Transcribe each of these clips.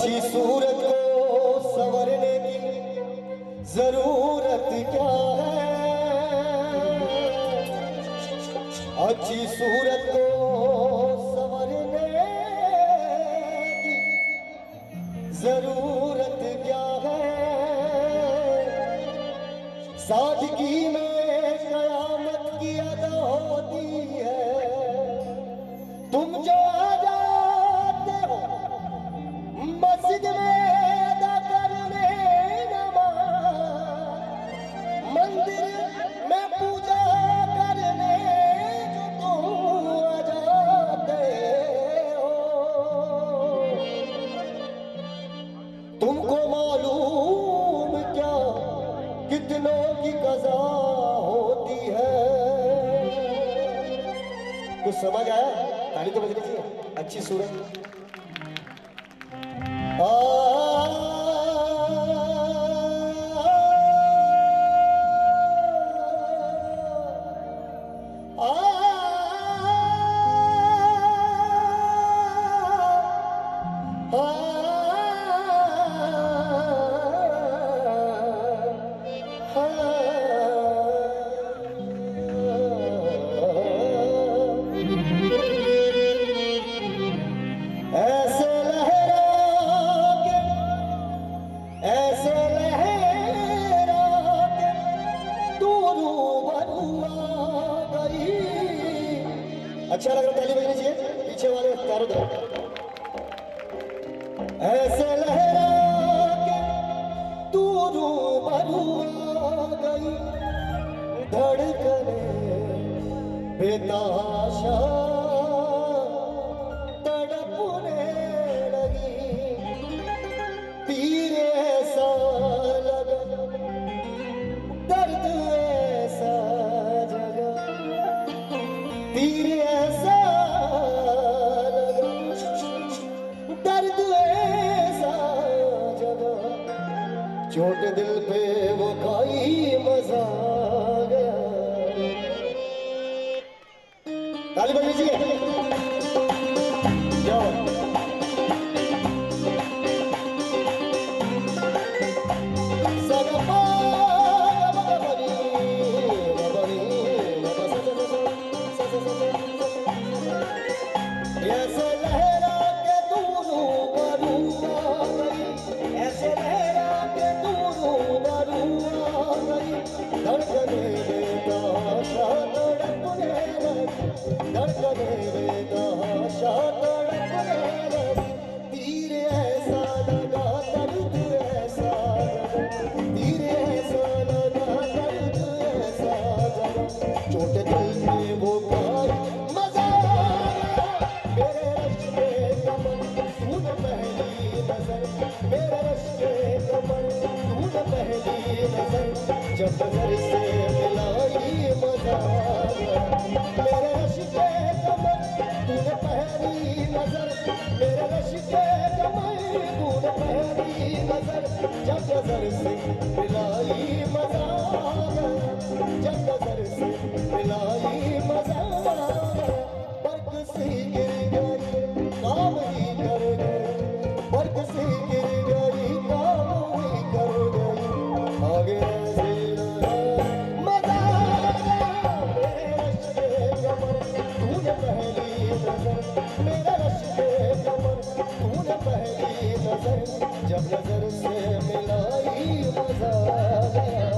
अच्छी सूरत को संवरने की जरूरत क्या है, अच्छी सूरत को संवरने की जरूरत क्या है, सादगी में कयामत की अदा होती है। तुम जो आ जाते हो मस्जिद में अदा करने नमाज, मंदिर में पूजा करने जो तुम आ जाते हो, तुमको मालूम क्या कितनों की कज़ा होती है। कुछ समझ आया? ताली तो बजनी चाहिए। अच्छी सूरत अच्छा लग रहा, ताली बजनी चाहिए पीछे वाले चारों तरफ। ऐसे लहरा के तू रूबरू आ गई, धड़कने बेतहाशा तड़पने लगी, तीर ऐसा लगा, दर्द ऐसा जगा, तीर ऐसा लगा, दर्द ऐसा जगा, चोट दिल पे वो खाई मजा आ गया। ताली बज लीजिए। जाओ ऐसे लहरा के तू रूबरू आ गई, ऐसे लहरा के तू रूबरू आ गई, धड़कने बेतहाशा तड़पने लगी, धड़कने बेतहाशा तड़पने लगी, तीर ऐसा लगा, दर्द ऐसा लगा, तीर ऐसा लगा, दर्द ऐसा लगा, चोट दिल पे वो खाई मजा मेरे रश्के कमर तूने पहली नजर, मेरे रश्के कमर तूने पहली नजर, जब नजर से मिलाई मजा आ गया। मेरे रश्के कमर तूने पहली नजर, मेरे रश्के कमर तूने पहली नजर, जब नजर से मिलाई मजा आ गया, जब नजर से मिलाई मजा आ गया। बर्क सी गिर गई काम ही कर गई, बर्क सी गिर गई काम ही कर गई, आगे ऐसे मजा आ गया। मेरे रश्के कमर तूने पहली नजर, मेरे रश्के कमर तूने पहली नजर, जब नजर से मिलाई मजा आ गया।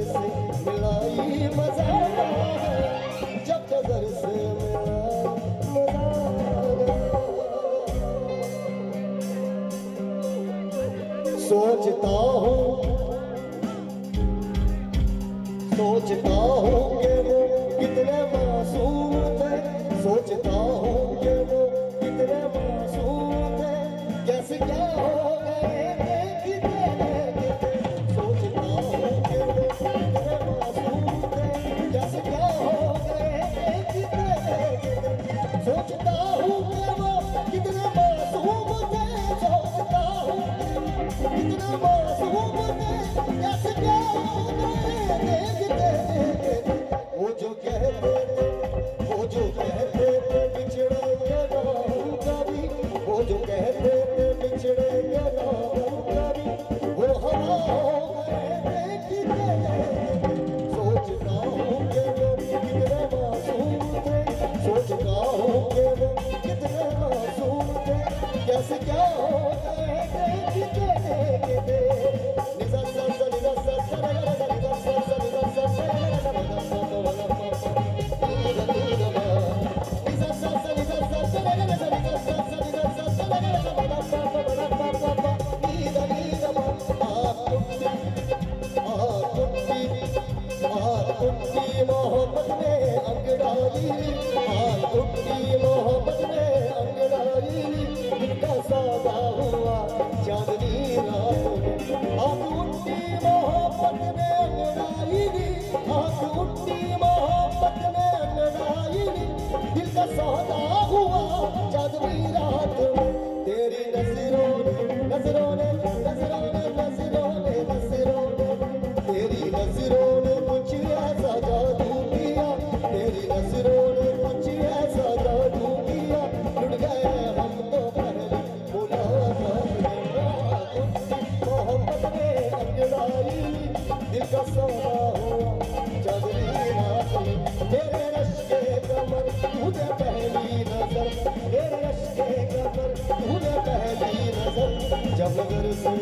से मिलाई मजा है, जब नजर से मिलाई मजा है। सोचता हूँ कि वो कितने मासूम थे, सोचता हूँ कि वो कितने मासूम थे, कैसे क्या हो गए सोचता हूँ कि वो कितने मासूम थे, कैसे क्या हो गए सोचता हूँ कि वो कितने मासूम थे, सोचता हूँ कितने मासूम थे, कैसे क्या हो गए वो जो कहते थे बिछड़ेंगे ना कभी, वो जो कहते थे बिछड़ेंगे ना कभी, वो हवा हो गए कितने। सोचता हूँ कि वो कितने मासूम थे, सोचता हूँ कि वो कितने मासूम थे, कैसे क्या हो गए कितने। मोहब्बत में अंगड़ाई, मोहब्बत में अंगड़ाई, इनका सौदा हुआ चांदनी रात में। आंख उठी मोहब्बत में अंगड़ाई, आंख उठी मोहब्बत में अंगड़ाई, दिल का सौदा हुआ चांदनी रात में। तेरी नजरों ने नजरों ने नजरों ने नजरों ने नजरों ने तेरी नजरों ने कुछ ऐसा जादू किया, तेरी नजरों ने कुछ ऐसा जादू किया, लुट गए हम तो पहले मुलाकात में। मोहब्बत में अंगड़ाई, दिल का सौदा हुआ चांदनी रात में। तेरे रश के कमर तुझे पहली नजर, तेरे रश के कमर तुझे पहली नजर, जब नजर से